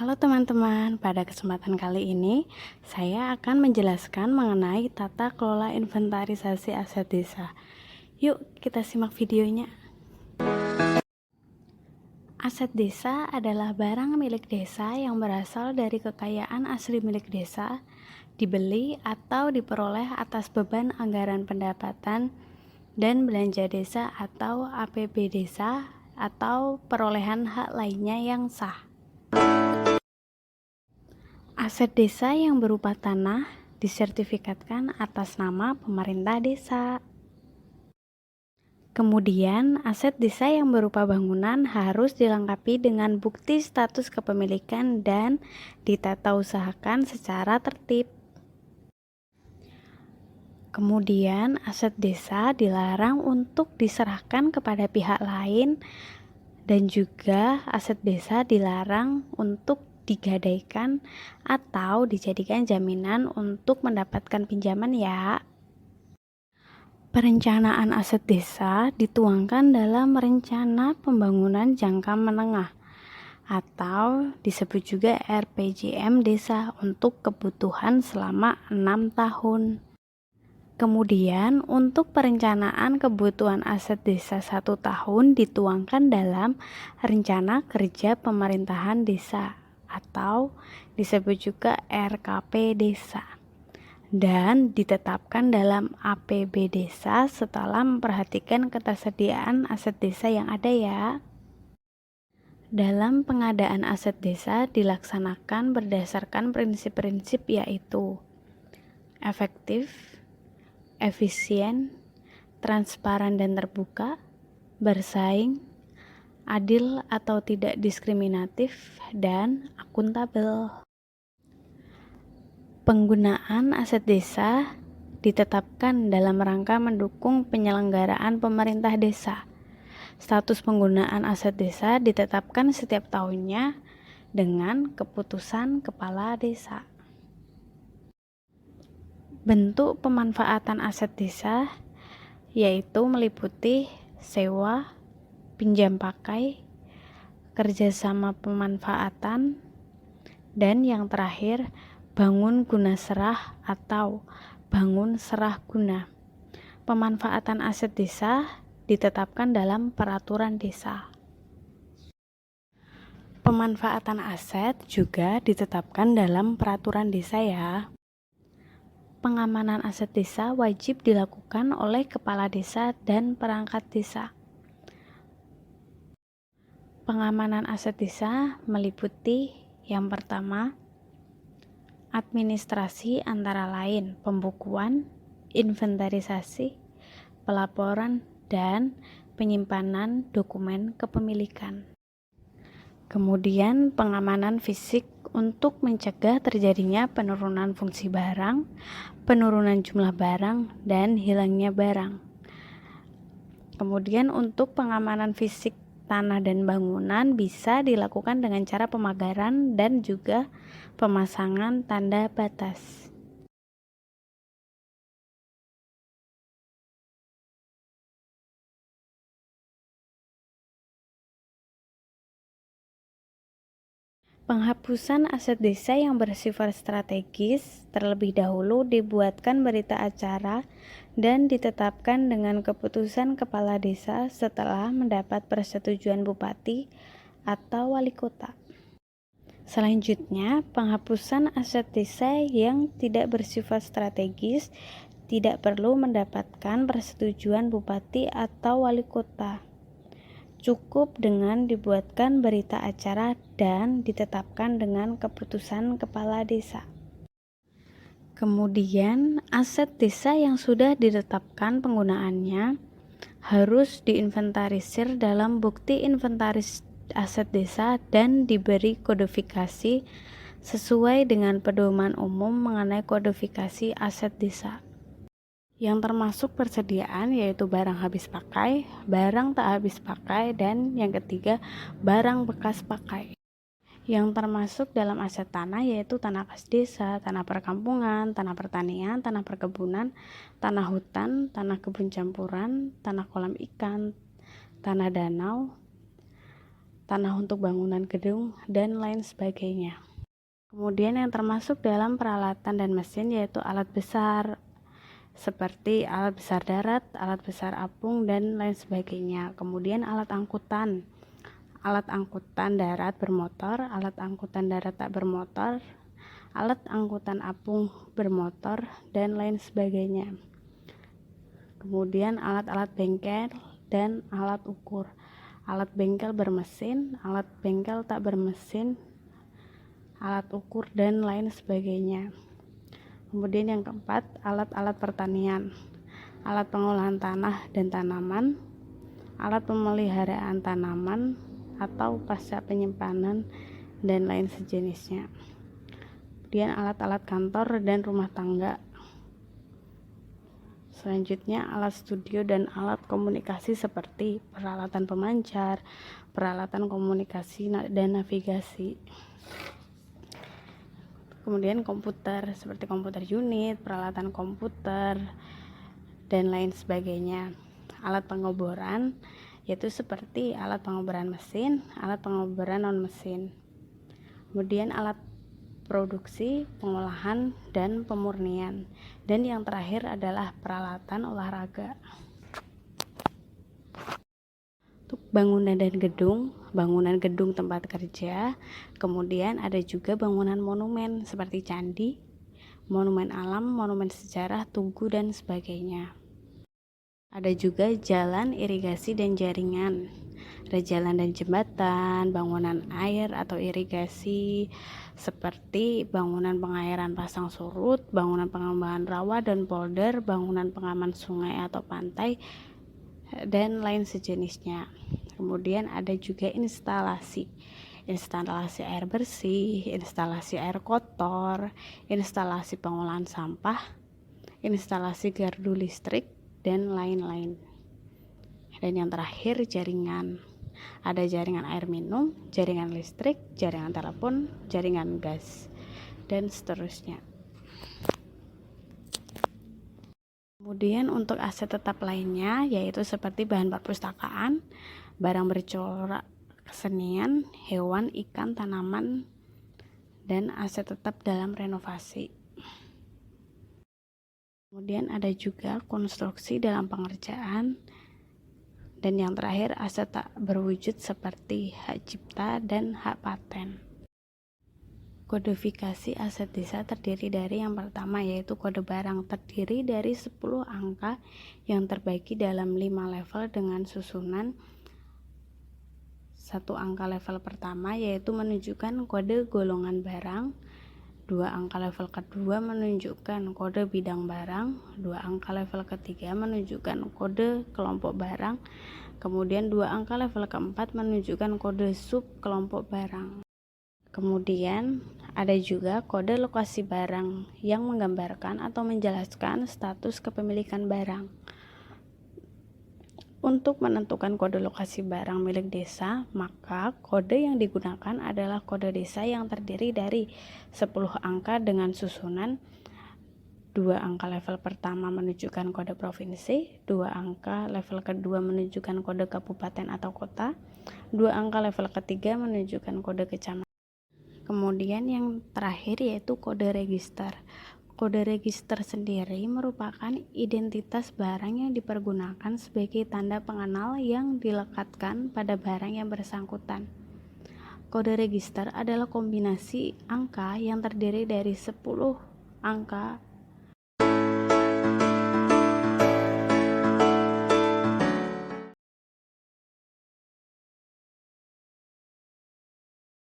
Halo teman-teman, pada kesempatan kali ini saya akan menjelaskan mengenai tata kelola inventarisasi aset desa. Yuk kita simak videonya. Aset desa adalah barang milik desa yang berasal dari kekayaan asli milik desa, dibeli atau diperoleh atas beban anggaran pendapatan dan belanja desa atau APB desa atau perolehan hak lainnya yang sah. Aset desa yang berupa tanah disertifikatkan atas nama pemerintah desa. Kemudian, aset desa yang berupa bangunan harus dilengkapi dengan bukti status kepemilikan dan ditata usahakan secara tertib. Kemudian, aset desa dilarang untuk diserahkan kepada pihak lain dan juga aset desa dilarang untuk digadaikan atau dijadikan jaminan untuk mendapatkan pinjaman ya. Perencanaan aset desa dituangkan dalam rencana pembangunan jangka menengah atau disebut juga RPJM desa untuk kebutuhan selama 6 tahun. Kemudian untuk perencanaan kebutuhan aset desa 1 tahun dituangkan dalam Rencana Kerja Pemerintahan Desa atau disebut juga RKP Desa dan ditetapkan dalam APB Desa setelah memperhatikan ketersediaan aset desa yang ada ya. Dalam pengadaan aset desa dilaksanakan berdasarkan prinsip-prinsip yaitu efektif, efisien, transparan dan terbuka, bersaing, adil atau tidak diskriminatif, dan akuntabel. Penggunaan aset desa ditetapkan dalam rangka mendukung penyelenggaraan pemerintah desa. Status penggunaan aset desa ditetapkan setiap tahunnya dengan keputusan kepala desa. Bentuk pemanfaatan aset desa yaitu meliputi sewa, pinjam pakai, kerjasama pemanfaatan, dan yang terakhir bangun guna serah atau bangun serah guna. Pemanfaatan aset desa ditetapkan dalam peraturan desa. Pemanfaatan aset juga ditetapkan dalam peraturan desa ya. Pengamanan aset desa wajib dilakukan oleh kepala desa dan perangkat desa. Pengamanan aset desa meliputi yang pertama, administrasi antara lain pembukuan, inventarisasi, pelaporan, dan penyimpanan dokumen kepemilikan. Kemudian pengamanan fisik untuk mencegah terjadinya penurunan fungsi barang, penurunan jumlah barang, dan hilangnya barang. Kemudian untuk pengamanan fisik tanah dan bangunan bisa dilakukan dengan cara pemagaran dan juga pemasangan tanda batas. Penghapusan aset desa yang bersifat strategis terlebih dahulu dibuatkan berita acara dan ditetapkan dengan keputusan kepala desa setelah mendapat persetujuan bupati atau wali kota. Selanjutnya, penghapusan aset desa yang tidak bersifat strategis tidak perlu mendapatkan persetujuan bupati atau wali kota. Cukup dengan dibuatkan berita acara dan ditetapkan dengan keputusan kepala desa. Kemudian, aset desa yang sudah ditetapkan penggunaannya harus diinventarisir dalam bukti inventaris aset desa dan diberi kodifikasi sesuai dengan pedoman umum mengenai kodifikasi aset desa. Yang termasuk persediaan yaitu barang habis pakai, barang tak habis pakai, dan yang ketiga barang bekas pakai. Yang termasuk dalam aset tanah yaitu tanah kas desa, tanah perkampungan, tanah pertanian, tanah perkebunan, tanah hutan, tanah kebun campuran, tanah kolam ikan, tanah danau, tanah untuk bangunan gedung, dan lain sebagainya. Kemudian yang termasuk dalam peralatan dan mesin yaitu alat besar, seperti alat besar darat, alat besar apung, dan lain sebagainya. Kemudian alat angkutan darat bermotor, alat angkutan darat tak bermotor, alat angkutan apung bermotor, dan lain sebagainya. Kemudian alat-alat bengkel dan alat ukur, alat bengkel bermesin, alat bengkel tak bermesin, alat ukur, dan lain sebagainya. Kemudian yang keempat, alat-alat pertanian, alat pengolahan tanah dan tanaman, alat pemeliharaan tanaman atau pasca penyimpanan, dan lain sejenisnya. Kemudian alat-alat kantor dan rumah tangga. Selanjutnya alat studio dan alat komunikasi seperti peralatan pemancar, peralatan komunikasi dan navigasi. Kemudian komputer seperti komputer unit, peralatan komputer, dan lain sebagainya. Alat pengeboran yaitu seperti alat pengeboran mesin, alat pengeboran non-mesin. Kemudian alat produksi, pengolahan, dan pemurnian. Dan yang terakhir adalah peralatan olahraga. Untuk bangunan dan gedung, bangunan gedung tempat kerja, kemudian ada juga bangunan monumen seperti candi, monumen alam, monumen sejarah, tugu, dan sebagainya. Ada juga jalan, irigasi, dan jaringan. Ada jalan dan jembatan, bangunan air atau irigasi seperti bangunan pengairan pasang surut, bangunan pengembangan rawa dan polder, bangunan pengaman sungai atau pantai, dan lain sejenisnya. Kemudian ada juga instalasi air bersih, instalasi air kotor, instalasi pengolahan sampah, instalasi gardu listrik, dan lain-lain. Dan yang terakhir jaringan. Ada jaringan air minum, jaringan listrik, jaringan telepon, jaringan gas, dan seterusnya. Kemudian untuk aset tetap lainnya yaitu seperti bahan perpustakaan, barang bercorak kesenian, hewan, ikan, tanaman, dan aset tetap dalam renovasi. Kemudian ada juga konstruksi dalam pengerjaan, dan yang terakhir aset tak berwujud seperti hak cipta dan hak paten. Kodifikasi aset desa terdiri dari yang pertama yaitu kode barang, terdiri dari 10 angka yang terbagi dalam 5 level dengan susunan. 1 angka level pertama yaitu menunjukkan kode golongan barang, 2 angka level kedua menunjukkan kode bidang barang, 2 angka level ketiga menunjukkan kode kelompok barang, kemudian 2 angka level keempat menunjukkan kode sub kelompok barang. Kemudian ada juga kode lokasi barang yang menggambarkan atau menjelaskan status kepemilikan barang. Untuk menentukan kode lokasi barang milik desa, maka kode yang digunakan adalah kode desa yang terdiri dari 10 angka dengan susunan 2 angka level pertama menunjukkan kode provinsi, 2 angka level kedua menunjukkan kode kabupaten atau kota, 2 angka level ketiga menunjukkan kode kecamatan. Kemudian yang terakhir yaitu kode register. Kode register sendiri merupakan identitas barang yang dipergunakan sebagai tanda pengenal yang dilekatkan pada barang yang bersangkutan. Kode register adalah kombinasi angka yang terdiri dari 10 angka